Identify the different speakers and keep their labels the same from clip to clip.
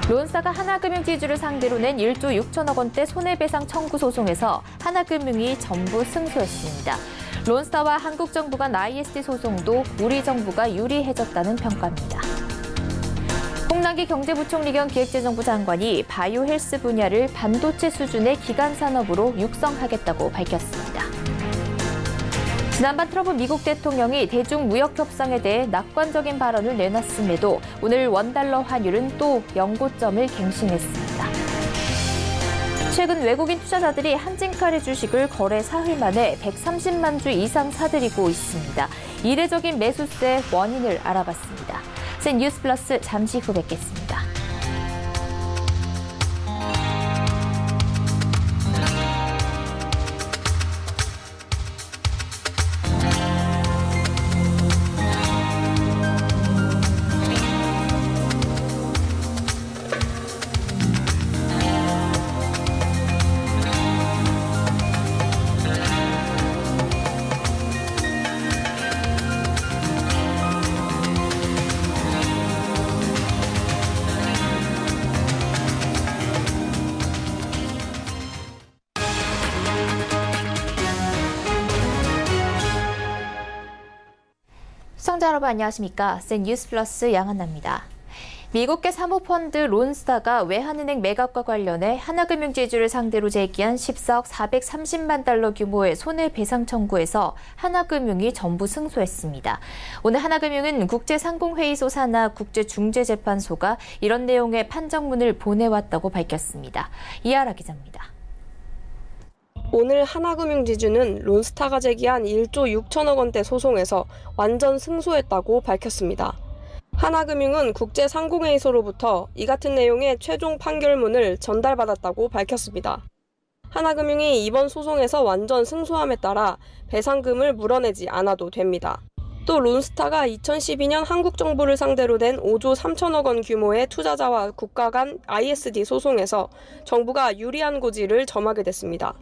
Speaker 1: 론스타가 하나금융지주를 상대로 낸 1조 6천억 원대 손해배상 청구 소송에서 하나금융이 전부 승소했습니다. 론스타와 한국 정부 간 ISD 소송도 우리 정부가 유리해졌다는 평가입니다. 홍남기 경제부총리 겸 기획재정부 장관이 바이오 헬스 분야를 반도체 수준의 기간 산업으로 육성하겠다고 밝혔습니다. 지난번 트럼프 미국 대통령이 대중 무역 협상에 대해 낙관적인 발언을 내놨음에도 오늘 원달러 환율은 또 연고점을 갱신했습니다. 최근 외국인 투자자들이 한진칼의 주식을 거래 사흘 만에 130만 주 이상 사들이고 있습니다. 이례적인 매수세의 원인을 알아봤습니다. 센 뉴스 플러스 잠시 후 뵙겠습니다. 시청자 여러분 안녕하십니까? 센 뉴스 플러스 양한나입니다. 미국계 사모펀드 론스타가 외환은행 매각과 관련해 하나금융지주를 상대로 제기한 14억 430만 달러 규모의 손해배상 청구에서 하나금융이 전부 승소했습니다. 오늘 하나금융은 국제상공회의소 산하 국제중재재판소가 이런 내용의 판정문을 보내왔다고 밝혔습니다. 이하라 기자입니다.
Speaker 2: 오늘 하나금융지주는 론스타가 제기한 1조 6천억 원대 소송에서 완전 승소했다고 밝혔습니다. 하나금융은 국제상공회의소로부터 이 같은 내용의 최종 판결문을 전달받았다고 밝혔습니다. 하나금융이 이번 소송에서 완전 승소함에 따라 배상금을 물어내지 않아도 됩니다. 또 론스타가 2012년 한국 정부를 상대로 낸 5조 3천억 원 규모의 투자자와 국가 간 ISD 소송에서 정부가 유리한 고지를 점하게 됐습니다.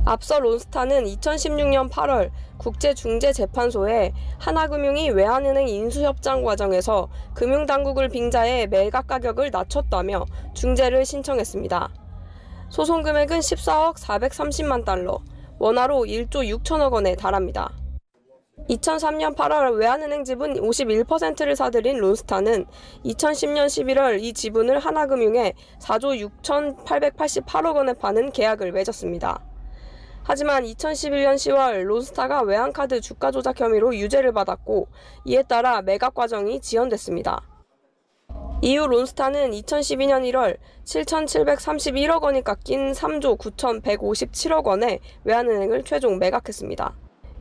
Speaker 2: 앞서 론스타는 2016년 8월 국제중재재판소에 하나금융이 외환은행 인수협상 과정에서 금융당국을 빙자해 매각 가격을 낮췄다며 중재를 신청했습니다. 소송 금액은 14억 430만 달러, 원화로 1조 6천억 원에 달합니다. 2003년 8월 외환은행 지분 51%를 사들인 론스타는 2010년 11월 이 지분을 하나금융에 4조 6,888억 원에 파는 계약을 맺었습니다. 하지만 2011년 10월 론스타가 외환카드 주가 조작 혐의로 유죄를 받았고 이에 따라 매각 과정이 지연됐습니다. 이후 론스타는 2012년 1월 7,731억 원이 깎인 3조 9,157억 원에 외환은행을 최종 매각했습니다.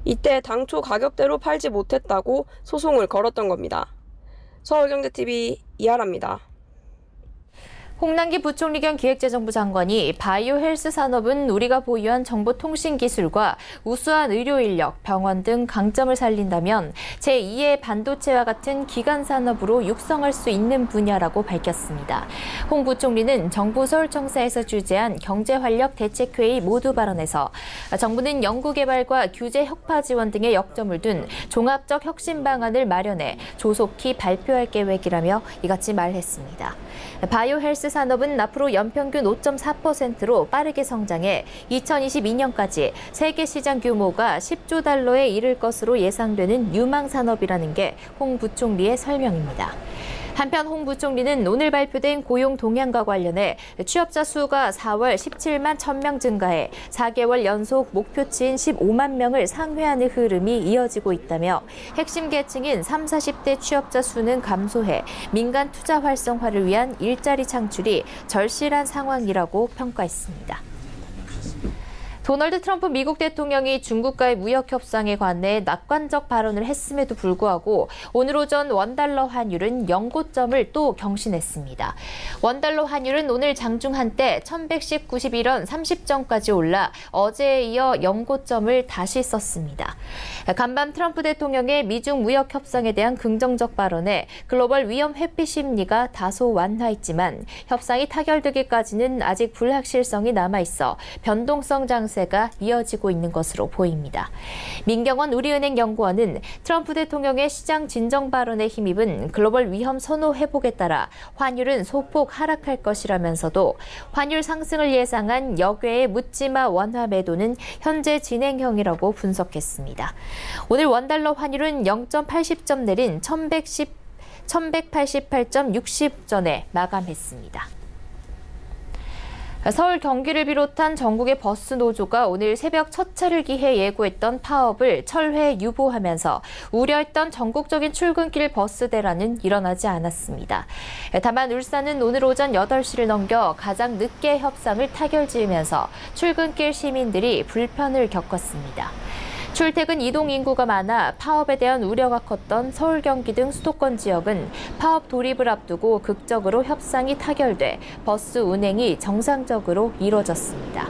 Speaker 2: 이때 당초 가격대로 팔지 못했다고 소송을 걸었던 겁니다. 서울경제TV 이하라입니다.
Speaker 1: 홍남기 부총리 겸 기획재정부 장관이 바이오 헬스 산업은 우리가 보유한 정보통신기술과 우수한 의료인력, 병원 등 강점을 살린다면 제2의 반도체와 같은 기간 산업으로 육성할 수 있는 분야라고 밝혔습니다. 홍 부총리는 정부 서울청사에서 주재한 경제활력 대책회의 모두 발언에서 정부는 연구개발과 규제 혁파 지원 등의 역점을 둔 종합적 혁신 방안을 마련해 조속히 발표할 계획이라며 이같이 말했습니다. 바이오 헬스 산업은 앞으로 연평균 5.4%로 빠르게 성장해 2022년까지 세계 시장 규모가 10조 달러에 이를 것으로 예상되는 유망 산업이라는 게 홍 부총리의 설명입니다. 한편 홍 부총리는 오늘 발표된 고용 동향과 관련해 취업자 수가 4월 17만 1,000명 증가해 4개월 연속 목표치인 15만 명을 상회하는 흐름이 이어지고 있다며 핵심 계층인 30, 40대 취업자 수는 감소해 민간 투자 활성화를 위한 일자리 창출이 절실한 상황이라고 평가했습니다. 도널드 트럼프 미국 대통령이 중국과의 무역 협상에 관해 낙관적 발언을 했음에도 불구하고 오늘 오전 원달러 환율은 연고점을 또 경신했습니다. 원달러 환율은 오늘 장중 한때 1,191원 30전까지 올라 어제에 이어 연고점을 다시 썼습니다. 간밤 트럼프 대통령의 미중 무역 협상에 대한 긍정적 발언에 글로벌 위험 회피 심리가 다소 완화했지만 협상이 타결되기까지는 아직 불확실성이 남아있어 변동성 장세 약세가 이어지고 있는 것으로 보입니다. 민경원 우리은행 연구원은 트럼프 대통령의 시장 진정 발언에 힘입은 글로벌 위험 선호 회복에 따라 환율은 소폭 하락할 것이라면서도 환율 상승을 예상한 역외의 묻지마 원화 매도는 현재 진행형이라고 분석했습니다. 오늘 원달러 환율은 0.80점 내린 1188.60전에 마감했습니다. 서울, 경기를 비롯한 전국의 버스 노조가 오늘 새벽 첫 차를 기해 예고했던 파업을 철회 유보하면서 우려했던 전국적인 출근길 버스 대란은 일어나지 않았습니다. 다만 울산은 오늘 오전 8시를 넘겨 가장 늦게 협상을 타결지으면서 출근길 시민들이 불편을 겪었습니다. 출퇴근 이동 인구가 많아 파업에 대한 우려가 컸던 서울, 경기 등 수도권 지역은 파업 돌입을 앞두고 극적으로 협상이 타결돼 버스 운행이 정상적으로 이뤄졌습니다.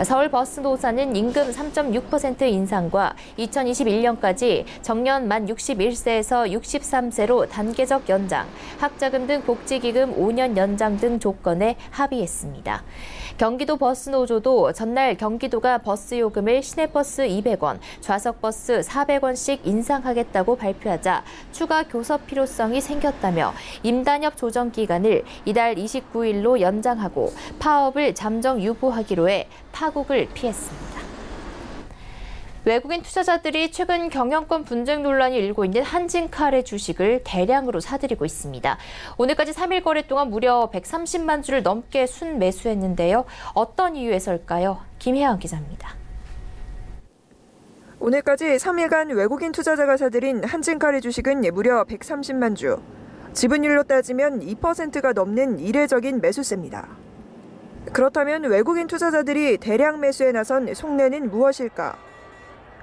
Speaker 1: 서울 버스 노사는 임금 3.6% 인상과 2021년까지 정년 만 61세에서 63세로 단계적 연장, 학자금 등 복지기금 5년 연장 등 조건에 합의했습니다. 경기도 버스 노조도 전날 경기도가 버스 요금을 시내버스 200원, 좌석버스 400원씩 인상하겠다고 발표하자 추가 교섭 필요성이 생겼다며 임단협 조정 기간을 이달 29일로 연장하고 파업을 잠정 유보하기로 해 파국을 피했습니다. 외국인 투자자들이 최근 경영권 분쟁 논란이 일고 있는 한진칼의 주식을 대량으로 사들이고 있습니다. 오늘까지 3일 거래 동안 무려 130만 주를 넘게 순매수했는데요. 어떤 이유에서일까요? 김혜영 기자입니다.
Speaker 3: 오늘까지 3일간 외국인 투자자가 사들인 한진칼의 주식은 무려 130만 주. 지분율로 따지면 2%가 넘는 이례적인 매수세입니다. 그렇다면 외국인 투자자들이 대량 매수에 나선 속내는 무엇일까?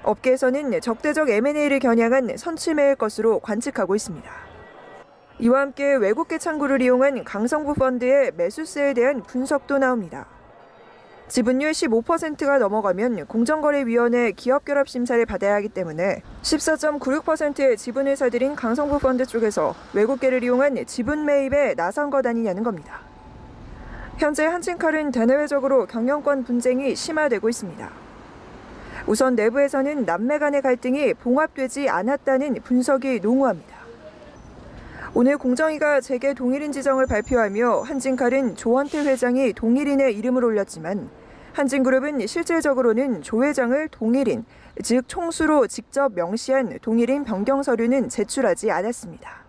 Speaker 3: 업계에서는 적대적 M&A를 겨냥한 선취매일 것으로 관측하고 있습니다. 이와 함께 외국계 창구를 이용한 강성구 펀드의 매수세에 대한 분석도 나옵니다. 지분율 15%가 넘어가면 공정거래위원회 기업결합심사를 받아야 하기 때문에 14.96%의 지분을 사들인 강성구 펀드 쪽에서 외국계를 이용한 지분 매입에 나선 것 아니냐는 겁니다. 현재 한진칼은 대내외적으로 경영권 분쟁이 심화되고 있습니다. 우선 내부에서는 남매 간의 갈등이 봉합되지 않았다는 분석이 농후합니다. 오늘 공정위가 재계 동일인 지정을 발표하며 한진칼은 조원태 회장이 동일인의 이름을 올렸지만 한진그룹은 실질적으로는 조 회장을 동일인, 즉 총수로 직접 명시한 동일인 변경 서류는 제출하지 않았습니다.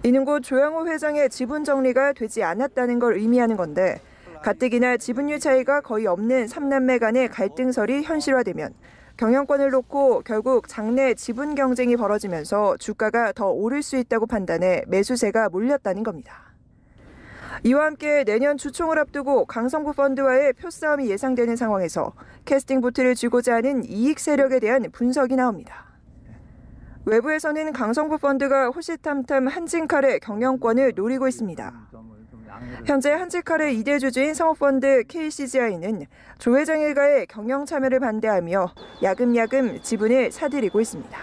Speaker 3: 이는 곧 조양호 회장의 지분 정리가 되지 않았다는 걸 의미하는 건데 가뜩이나 지분율 차이가 거의 없는 3남매 간의 갈등설이 현실화되면 경영권을 놓고 결국 장내 지분 경쟁이 벌어지면서 주가가 더 오를 수 있다고 판단해 매수세가 몰렸다는 겁니다. 이와 함께 내년 주총을 앞두고 강성구 펀드와의 표싸움이 예상되는 상황에서 캐스팅 보트를 쥐고자 하는 이익 세력에 대한 분석이 나옵니다. 외부에서는 강성구 펀드가 호시탐탐 한진칼의 경영권을 노리고 있습니다. 현재 한진칼의 2대 주주인 사모펀드 KCGI는 조 회장 일가의 경영 참여를 반대하며 야금야금 지분을 사들이고 있습니다.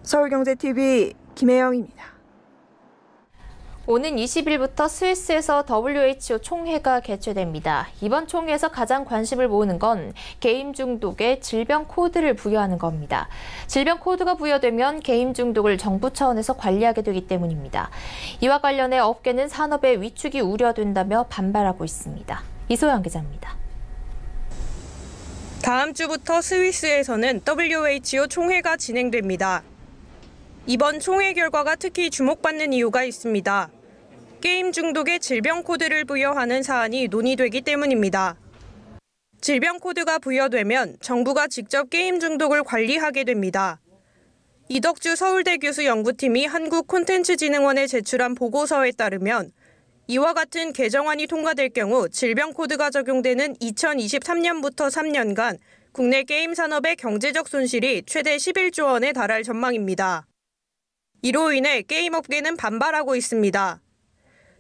Speaker 3: 서울경제TV 김혜영입니다.
Speaker 1: 오는 20일부터 스위스에서 WHO 총회가 개최됩니다. 이번 총회에서 가장 관심을 모으는 건 게임 중독에 질병 코드를 부여하는 겁니다. 질병 코드가 부여되면 게임 중독을 정부 차원에서 관리하게 되기 때문입니다. 이와 관련해 업계는 산업의 위축이 우려된다며 반발하고 있습니다. 이소영 기자입니다.
Speaker 2: 다음 주부터 스위스에서는 WHO 총회가 진행됩니다. 이번 총회 결과가 특히 주목받는 이유가 있습니다. 게임 중독에 질병 코드를 부여하는 사안이 논의되기 때문입니다. 질병 코드가 부여되면 정부가 직접 게임 중독을 관리하게 됩니다. 이덕주 서울대 교수 연구팀이 한국콘텐츠진흥원에 제출한 보고서에 따르면 이와 같은 개정안이 통과될 경우 질병 코드가 적용되는 2023년부터 3년간 국내 게임 산업의 경제적 손실이 최대 11조 원에 달할 전망입니다. 이로 인해 게임업계는 반발하고 있습니다.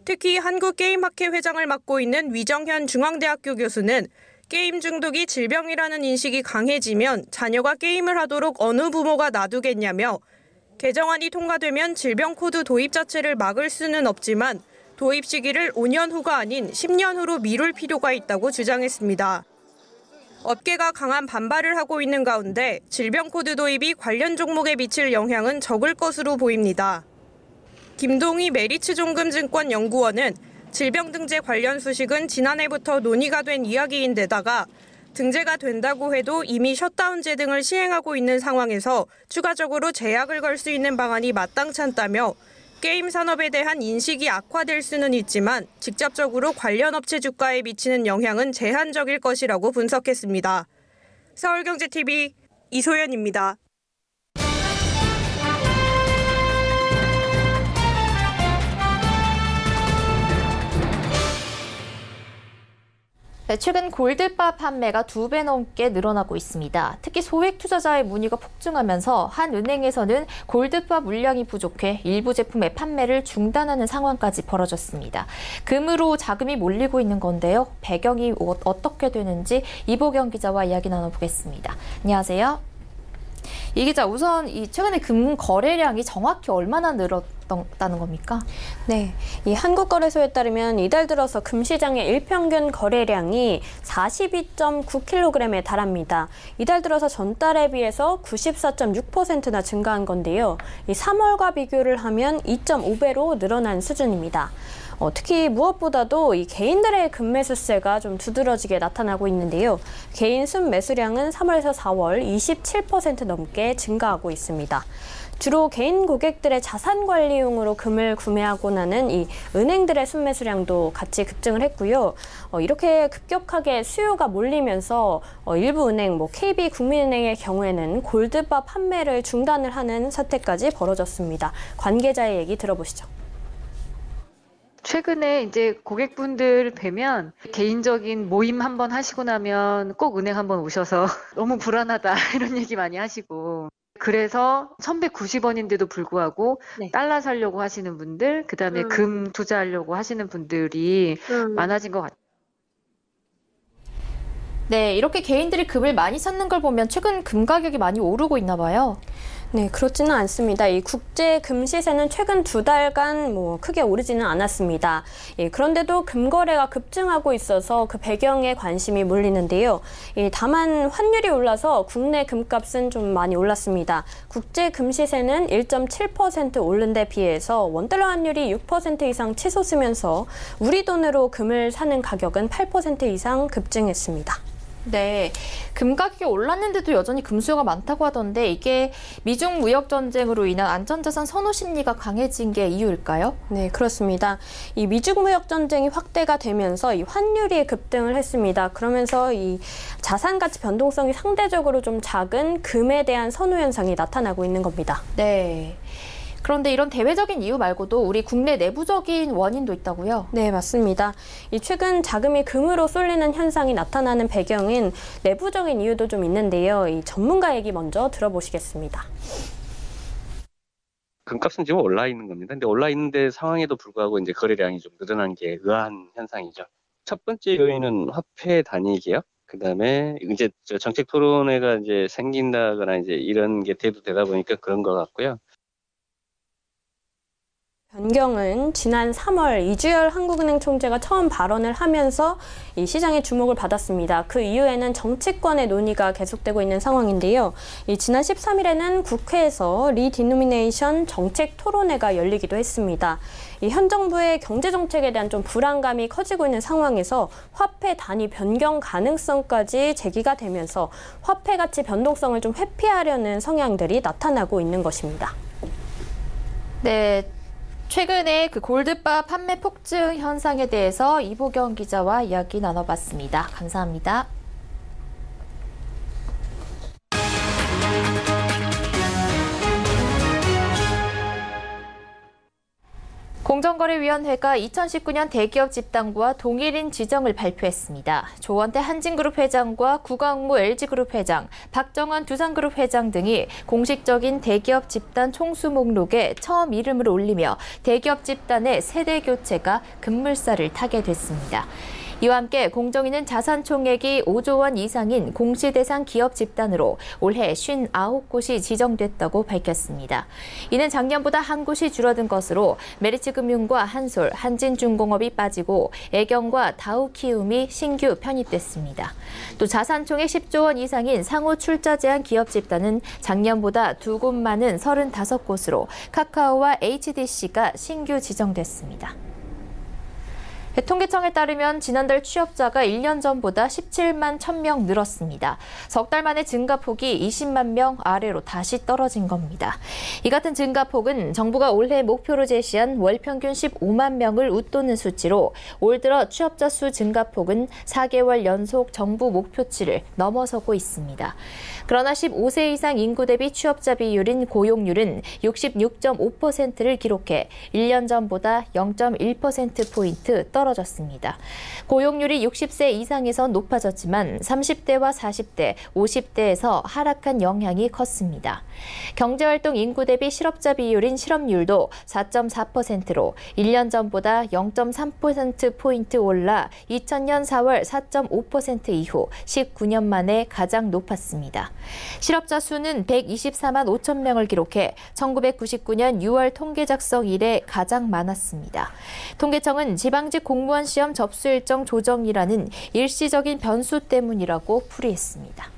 Speaker 2: 특히 한국게임학회 회장을 맡고 있는 위정현 중앙대학교 교수는 게임 중독이 질병이라는 인식이 강해지면 자녀가 게임을 하도록 어느 부모가 놔두겠냐며 개정안이 통과되면 질병 코드 도입 자체를 막을 수는 없지만 도입 시기를 5년 후가 아닌 10년 후로 미룰 필요가 있다고 주장했습니다. 업계가 강한 반발을 하고 있는 가운데 질병 코드 도입이 관련 종목에 미칠 영향은 적을 것으로 보입니다. 김동희 메리츠종금증권 연구원은 질병 등재 관련 소식은 지난해부터 논의가 된 이야기인데다가 등재가 된다고 해도 이미 셧다운제 등을 시행하고 있는 상황에서 추가적으로 제약을 걸 수 있는 방안이 마땅치 않다며 게임 산업에 대한 인식이 악화될 수는 있지만 직접적으로 관련 업체 주가에 미치는 영향은 제한적일 것이라고 분석했습니다. 서울경제TV 이소연입니다.
Speaker 1: 최근 골드바 판매가 2배 넘게 늘어나고 있습니다. 특히 소액 투자자의 문의가 폭증하면서 한 은행에서는 골드바 물량이 부족해 일부 제품의 판매를 중단하는 상황까지 벌어졌습니다. 금으로 자금이 몰리고 있는 건데요. 배경이 어떻게 되는지 이보경 기자와 이야기 나눠보겠습니다. 안녕하세요. 이 기자, 우선 최근에 금 거래량이 정확히 얼마나 늘었다는 겁니까?
Speaker 4: 네, 이 한국거래소에 따르면 이달 들어서 금 시장의 일평균 거래량이 42.9kg에 달합니다. 이달 들어서 전달에 비해서 94.6%나 증가한 건데요. 이 3월과 비교를 하면 2.5배로 늘어난 수준입니다. 특히 무엇보다도 이 개인들의 금매수세가 좀 두드러지게 나타나고 있는데요. 개인 순매수량은 3월에서 4월 27% 넘게 증가하고 있습니다. 주로 개인 고객들의 자산 관리용으로 금을 구매하고 나는 이 은행들의 순매수량도 같이 급증을 했고요. 이렇게 급격하게 수요가 몰리면서 일부 은행, KB국민은행의 경우에는 골드바 판매를 중단을 하는 사태까지 벌어졌습니다. 관계자의 얘기 들어보시죠.
Speaker 5: 최근에 이제 고객분들 뵈면 개인적인 모임 한번 하시고 나면 꼭 은행 한번 오셔서 너무 불안하다 이런 얘기 많이 하시고, 그래서 1,190원인데도 불구하고 달러 사려고 하시는 분들, 그다음에 금 투자하려고 하시는 분들이 많아진 것 같아요.
Speaker 1: 네, 이렇게 개인들이 금을 많이 찾는 걸 보면 최근 금 가격이 많이 오르고 있나 봐요.
Speaker 4: 네, 그렇지는 않습니다. 이 국제 금 시세는 최근 2달간 크게 오르지는 않았습니다. 그런데도 금 거래가 급증하고 있어서 그 배경에 관심이 몰리는데요. 다만 환율이 올라서 국내 금값은 좀 많이 올랐습니다. 국제 금 시세는 1.7% 오른 데 비해서 원달러 환율이 6% 이상 치솟으면서 우리 돈으로 금을 사는 가격은 8% 이상 급증했습니다.
Speaker 1: 네, 금 가격이 올랐는데도 여전히 금 수요가 많다고 하던데 이게 미중 무역 전쟁으로 인한 안전자산 선호 심리가 강해진 게 이유일까요?
Speaker 4: 네, 그렇습니다. 이 미중 무역 전쟁이 확대가 되면서 이 환율이 급등을 했습니다. 그러면서 이 자산 가치 변동성이 상대적으로 좀 작은 금에 대한 선호 현상이 나타나고 있는 겁니다.
Speaker 1: 네. 그런데 이런 대외적인 이유 말고도 우리 국내 내부적인 원인도 있다고요?
Speaker 4: 네, 맞습니다. 이 최근 자금이 금으로 쏠리는 현상이 나타나는 배경은 내부적인 이유도 좀 있는데요. 이 전문가 얘기 먼저 들어보시겠습니다.
Speaker 6: 금값은 지금 올라 있는 겁니다. 근데 올라 있는데 상황에도 불구하고 이제 거래량이 좀 늘어난 게 의아한 현상이죠. 첫 번째 요인은 화폐 단위 개혁. 그다음에 이제 정책 토론회가 이제 생긴다거나 이제 이런 게 대두되다 보니까 그런 것 같고요.
Speaker 4: 변경은 지난 3월 이주열 한국은행 총재가 처음 발언을 하면서 이 시장의 주목을 받았습니다. 그 이후에는 정치권의 논의가 계속되고 있는 상황인데요. 지난 13일에는 국회에서 리디노미네이션 정책 토론회가 열리기도 했습니다. 현 정부의 경제 정책에 대한 좀 불안감이 커지고 있는 상황에서 화폐 단위 변경 가능성까지 제기가 되면서 화폐 가치 변동성을 좀 회피하려는 성향들이 나타나고 있는 것입니다.
Speaker 1: 네. 최근에 그 골드바 판매 폭증 현상에 대해서 이보경 기자와 이야기 나눠봤습니다. 감사합니다. 공정거래위원회가 2019년 대기업 집단부와 동일인 지정을 발표했습니다. 조원태 한진그룹 회장과 구광무 LG그룹 회장, 박정환 두산그룹 회장 등이 공식적인 대기업 집단 총수 목록에 처음 이름을 올리며 대기업 집단의 세대 교체가 급물살을 타게 됐습니다. 이와 함께 공정위는 자산 총액이 5조 원 이상인 공시대상 기업 집단으로 올해 59곳이 지정됐다고 밝혔습니다. 이는 작년보다 한 곳이 줄어든 것으로 메리츠금융과 한솔, 한진중공업이 빠지고 애경과 다우키움이 신규 편입됐습니다. 또 자산 총액 10조 원 이상인 상호 출자 제한 기업 집단은 작년보다 2곳 많은 35곳으로 카카오와 HDC가 신규 지정됐습니다. 통계청에 따르면 지난달 취업자가 1년 전보다 17만 1,000명 늘었습니다. 석 달 만에 증가폭이 20만 명 아래로 다시 떨어진 겁니다. 이 같은 증가폭은 정부가 올해 목표로 제시한 월 평균 15만 명을 웃도는 수치로 올 들어 취업자 수 증가폭은 4개월 연속 정부 목표치를 넘어서고 있습니다. 그러나 15세 이상 인구 대비 취업자 비율인 고용률은 66.5%를 기록해 1년 전보다 0.1%포인트 떨어졌습니다. 고용률이 60세 이상에서 높아졌지만 30대와 40대, 50대에서 하락한 영향이 컸습니다. 경제활동 인구 대비 실업자 비율인 실업률도 4.4%로 1년 전보다 0.3%포인트 올라 2000년 4월 4.5% 이후 19년 만에 가장 높았습니다. 실업자 수는 124만 5천 명을 기록해 1999년 6월 통계 작성 이래 가장 많았습니다. 통계청은 지방직 공무원 시험 접수 일정 조정이라는 일시적인 변수 때문이라고 풀이했습니다.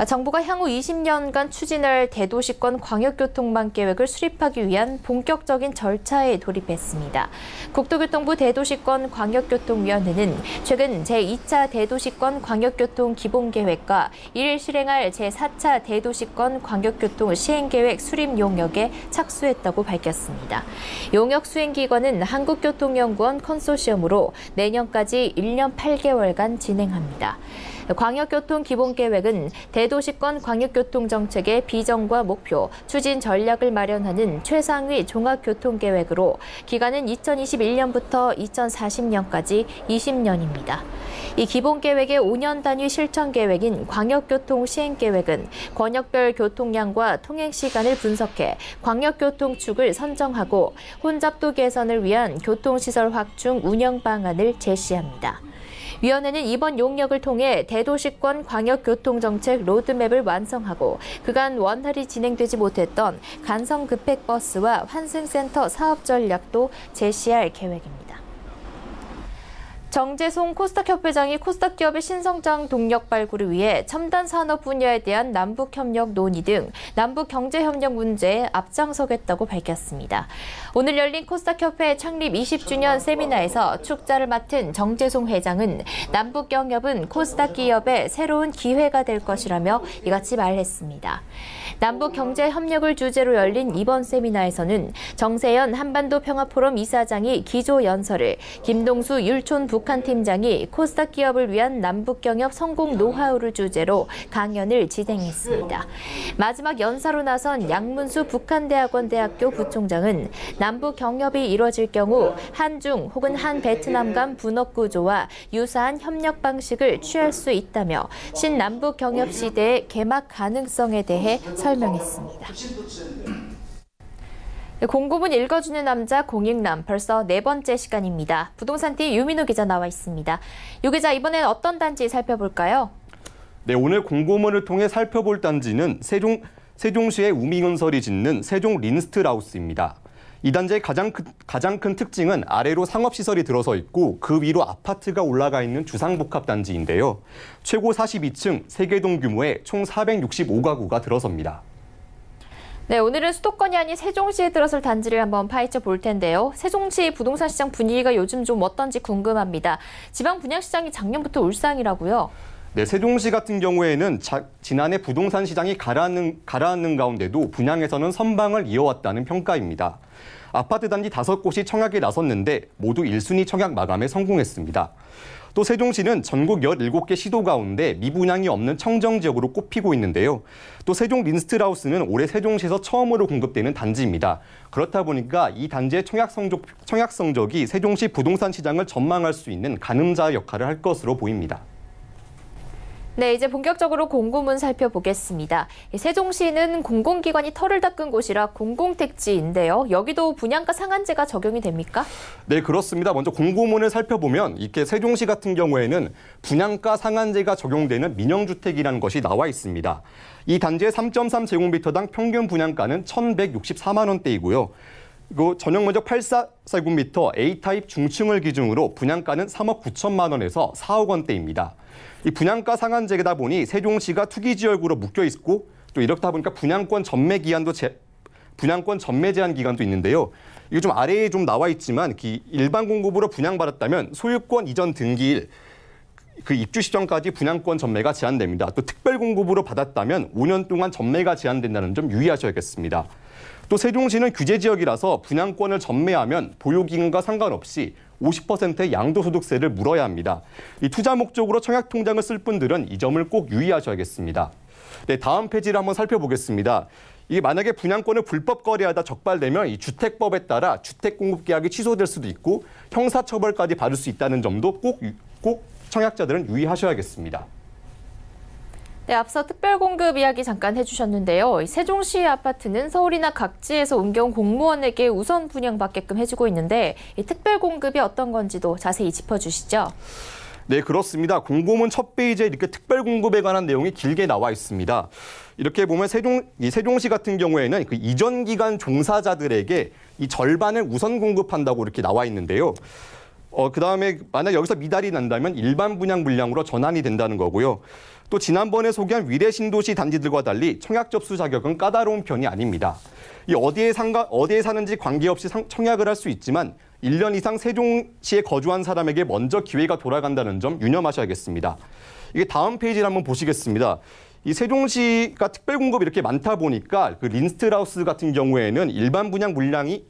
Speaker 1: 정부가 향후 20년간 추진할 대도시권 광역교통망 계획을 수립하기 위한 본격적인 절차에 돌입했습니다. 국토교통부 대도시권 광역교통위원회는 최근 제2차 대도시권 광역교통 기본계획과 이를 실행할 제4차 대도시권 광역교통 시행계획 수립 용역에 착수했다고 밝혔습니다. 용역 수행기관은 한국교통연구원 컨소시엄으로 내년까지 1년 8개월간 진행합니다. 광역교통 기본계획은 대도시권 광역교통정책의 비전과 목표, 추진 전략을 마련하는 최상위 종합교통계획으로 기간은 2021년부터 2040년까지 20년입니다. 이 기본계획의 5년 단위 실천계획인 광역교통 시행계획은 권역별 교통량과 통행시간을 분석해 광역교통축을 선정하고 혼잡도 개선을 위한 교통시설 확충 운영 방안을 제시합니다. 위원회는 이번 용역을 통해 대도시권 광역교통정책 로드맵을 완성하고 그간 원활히 진행되지 못했던 간성급행버스와 환승센터 사업 전략도 제시할 계획입니다. 정재송 코스닥협회장이 코스닥 기업의 신성장 동력 발굴을 위해 첨단 산업 분야에 대한 남북협력 논의 등 남북경제협력 문제에 앞장서겠다고 밝혔습니다. 오늘 열린 코스닥협회 창립 20주년 세미나에서 축자를 맡은 정재송 회장은 남북경협은 코스닥 기업의 새로운 기회가 될 것이라며 이같이 말했습니다. 남북경제협력을 주제로 열린 이번 세미나에서는 정세현 한반도 평화포럼 이사장이 기조연설을, 김동수 율촌 북한 팀장이 코스닥 기업을 위한 남북경협 성공 노하우를 주제로 강연을 진행했습니다. 마지막 연사로 나선 양문수 북한대학원대학교 부총장은 남북경협이 이뤄질 경우 한중 혹은 한베트남 간 분업 구조와 유사한 협력 방식을 취할 수 있다며 신남북경협 시대의 개막 가능성에 대해 설명했습니다. 공고문 읽어주는 남자 공익남 벌써 4번째 시간입니다. 부동산TV 유민우 기자 나와 있습니다. 유 기자, 이번엔 어떤 단지 살펴볼까요?
Speaker 7: 네, 오늘 공고문을 통해 살펴볼 단지는 세종시의 우미건설이 짓는 세종 린스트라우스입니다. 이 단지의 가장 큰 특징은 아래로 상업시설이 들어서 있고 그 위로 아파트가 올라가 있는 주상복합 단지인데요. 최고 42층 세개동 규모의 총 465가구가 들어섭니다.
Speaker 1: 네, 오늘은 수도권이 아닌 세종시에 들어설 단지를 한번 파헤쳐 볼 텐데요. 세종시 부동산 시장 분위기가 요즘 좀 어떤지 궁금합니다. 지방 분양시장이 작년부터 울상이라고요?
Speaker 7: 네, 세종시 같은 경우에는 지난해 부동산 시장이 가라앉는 가운데도 분양에서는 선방을 이어왔다는 평가입니다. 아파트 단지 5곳이 청약에 나섰는데 모두 1순위 청약 마감에 성공했습니다. 또 세종시는 전국 17개 시도 가운데 미분양이 없는 청정지역으로 꼽히고 있는데요. 또 세종 린스트라우스는 올해 세종시에서 처음으로 공급되는 단지입니다. 그렇다 보니까 이 단지의 청약 성적이 세종시 부동산 시장을 전망할 수 있는 가늠자 역할을 할 것으로 보입니다.
Speaker 1: 네, 이제 본격적으로 공고문 살펴보겠습니다. 세종시는 공공기관이 털을 닦은 곳이라 공공택지인데요. 여기도 분양가 상한제가 적용이 됩니까?
Speaker 7: 네, 그렇습니다. 먼저 공고문을 살펴보면 이렇게 세종시 같은 경우에는 분양가 상한제가 적용되는 민영주택이라는 것이 나와 있습니다. 이 단지의 3.3제곱미터당 평균 분양가는 1,164만 원대이고요. 그리고 전용 면적 84제곱미터 A타입 중층을 기준으로 분양가는 3억 9천만 원에서 4억 원대입니다. 이 분양가 상한제다 보니 세종시가 투기지역으로 묶여 있고 또 이렇다 보니까 분양권 전매 제한 기간도 있는데요. 이게 좀 아래에 좀 나와 있지만 일반 공급으로 분양받았다면 소유권 이전 등기일 그 입주 시점까지 분양권 전매가 제한됩니다. 또 특별 공급으로 받았다면 5년 동안 전매가 제한된다는 점 유의하셔야겠습니다. 또 세종시는 규제 지역이라서 분양권을 전매하면 보유기간과 상관없이 50%의 양도소득세를 물어야 합니다. 이 투자 목적으로 청약통장을 쓸 분들은 이 점을 꼭 유의하셔야겠습니다. 네, 다음 페이지를 한번 살펴보겠습니다. 이게 만약에 분양권을 불법 거래하다 적발되면 이 주택법에 따라 주택공급계약이 취소될 수도 있고 형사처벌까지 받을 수 있다는 점도 꼭 청약자들은 유의하셔야겠습니다.
Speaker 1: 네, 앞서 특별공급 이야기 잠깐 해주셨는데요. 세종시 아파트는 서울이나 각지에서 옮겨온 공무원에게 우선 분양받게끔 해주고 있는데 이 특별공급이 어떤 건지도 자세히 짚어주시죠.
Speaker 7: 네, 그렇습니다. 공고문 첫 페이지에 이렇게 특별공급에 관한 내용이 길게 나와 있습니다. 이렇게 보면 세종시 같은 경우에는 그 이전 기간 종사자들에게 이 절반을 우선 공급한다고 이렇게 나와 있는데요. 그다음에 만약 여기서 미달이 난다면 일반 분양 물량으로 전환이 된다는 거고요. 또 지난번에 소개한 위례 신도시 단지들과 달리 청약 접수 자격은 까다로운 편이 아닙니다. 이 어디에 사는지 관계없이 청약을 할 수 있지만 1년 이상 세종시에 거주한 사람에게 먼저 기회가 돌아간다는 점 유념하셔야겠습니다. 이게 다음 페이지를 한번 보시겠습니다. 이 세종시가 특별공급이 이렇게 많다 보니까 그 린스트라우스 같은 경우에는 일반 분양 물량이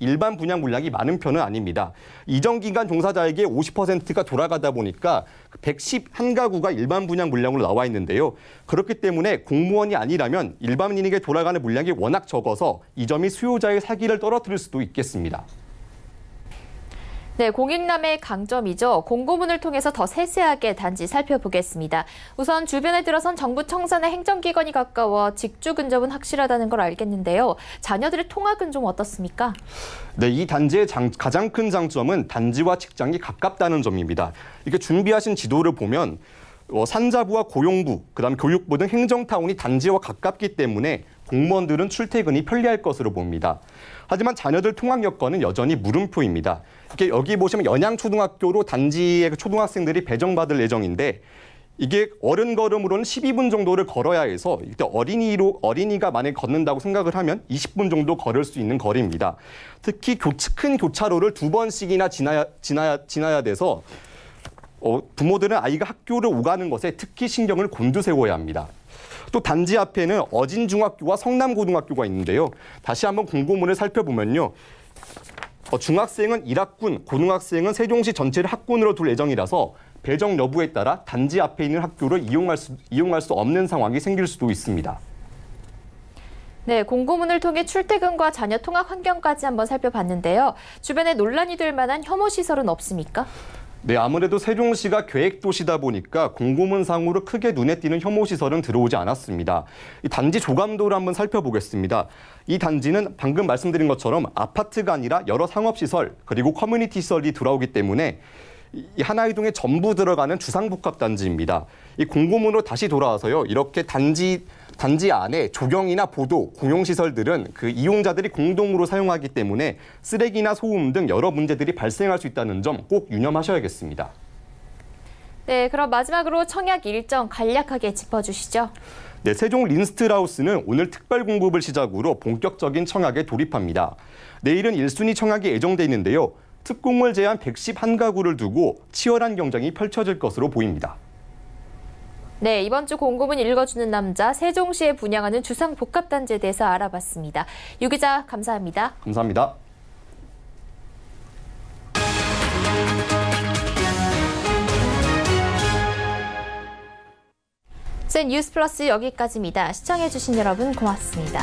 Speaker 7: 많은 편은 아닙니다. 이전 기간 종사자에게 50%가 돌아가다 보니까 111가구가 일반 분양 물량으로 나와 있는데요. 그렇기 때문에 공무원이 아니라면 일반인에게 돌아가는 물량이 워낙 적어서 이 점이 수요자의 사기를 떨어뜨릴 수도 있겠습니다.
Speaker 1: 네, 공익남의 강점이죠. 공고문을 통해서 더 세세하게 단지 살펴보겠습니다. 우선 주변에 들어선 정부 청사나 행정기관이 가까워 직주 근접은 확실하다는 걸 알겠는데요. 자녀들의 통학은 좀 어떻습니까?
Speaker 7: 네, 이 단지의 가장 큰 장점은 단지와 직장이 가깝다는 점입니다. 이렇게 준비하신 지도를 보면 산자부와 고용부, 그다음 교육부 등 행정타운이 단지와 가깝기 때문에 공무원들은 출퇴근이 편리할 것으로 봅니다. 하지만 자녀들 통학 여건은 여전히 물음표입니다. 이렇게 여기 보시면 연양초등학교로 단지의 초등학생들이 배정받을 예정인데 이게 어른 걸음으로는 12분 정도를 걸어야 해서 이때 어린이가 만약에 걷는다고 생각을 하면 20분 정도 걸을 수 있는 거리입니다. 특히 큰 교차로를 2번씩이나 지나야 돼서 부모들은 아이가 학교를 오가는 것에 특히 신경을 곤두세워야 합니다. 또 단지 앞에는 어진중학교와 성남고등학교가 있는데요. 다시 한번 공고문을 살펴보면요. 중학생은 1학군, 고등학생은 세종시 전체를 학군으로 둘 예정이라서 배정 여부에 따라 단지 앞에 있는 학교를 이용할 수 없는 상황이 생길 수도 있습니다.
Speaker 1: 네, 공고문을 통해 출퇴근과 자녀 통학 환경까지 한번 살펴봤는데요. 주변에 논란이 될 만한 혐오 시설은 없습니까?
Speaker 7: 네, 아무래도 세종시가 계획도시다 보니까 공고문상으로 크게 눈에 띄는 혐오시설은 들어오지 않았습니다. 이 단지 조감도를 한번 살펴보겠습니다. 이 단지는 방금 말씀드린 것처럼 아파트가 아니라 여러 상업시설 그리고 커뮤니티 시설이 들어오기 때문에 이 하나이동에 전부 들어가는 주상복합단지입니다. 이 공고문으로 다시 돌아와서요. 이렇게 단지 안에 조경이나 보도, 공용시설들은 그 이용자들이 공동으로 사용하기 때문에 쓰레기나 소음 등 여러 문제들이 발생할 수 있다는 점 꼭 유념하셔야겠습니다.
Speaker 1: 네, 그럼 마지막으로 청약 일정 간략하게 짚어주시죠.
Speaker 7: 네, 세종 린스트라우스는 오늘 특별 공급을 시작으로 본격적인 청약에 돌입합니다. 내일은 1순위 청약이 예정돼 있는데요. 특공을 제한 111가구를 두고 치열한 경쟁이 펼쳐질 것으로 보입니다.
Speaker 1: 네, 이번 주 공고문 읽어주는 남자, 세종시에 분양하는 주상복합단지에 대해서 알아봤습니다. 유 기자, 감사합니다.
Speaker 7: 감사합니다.
Speaker 1: 센 뉴스 플러스 여기까지입니다. 시청해주신 여러분 고맙습니다.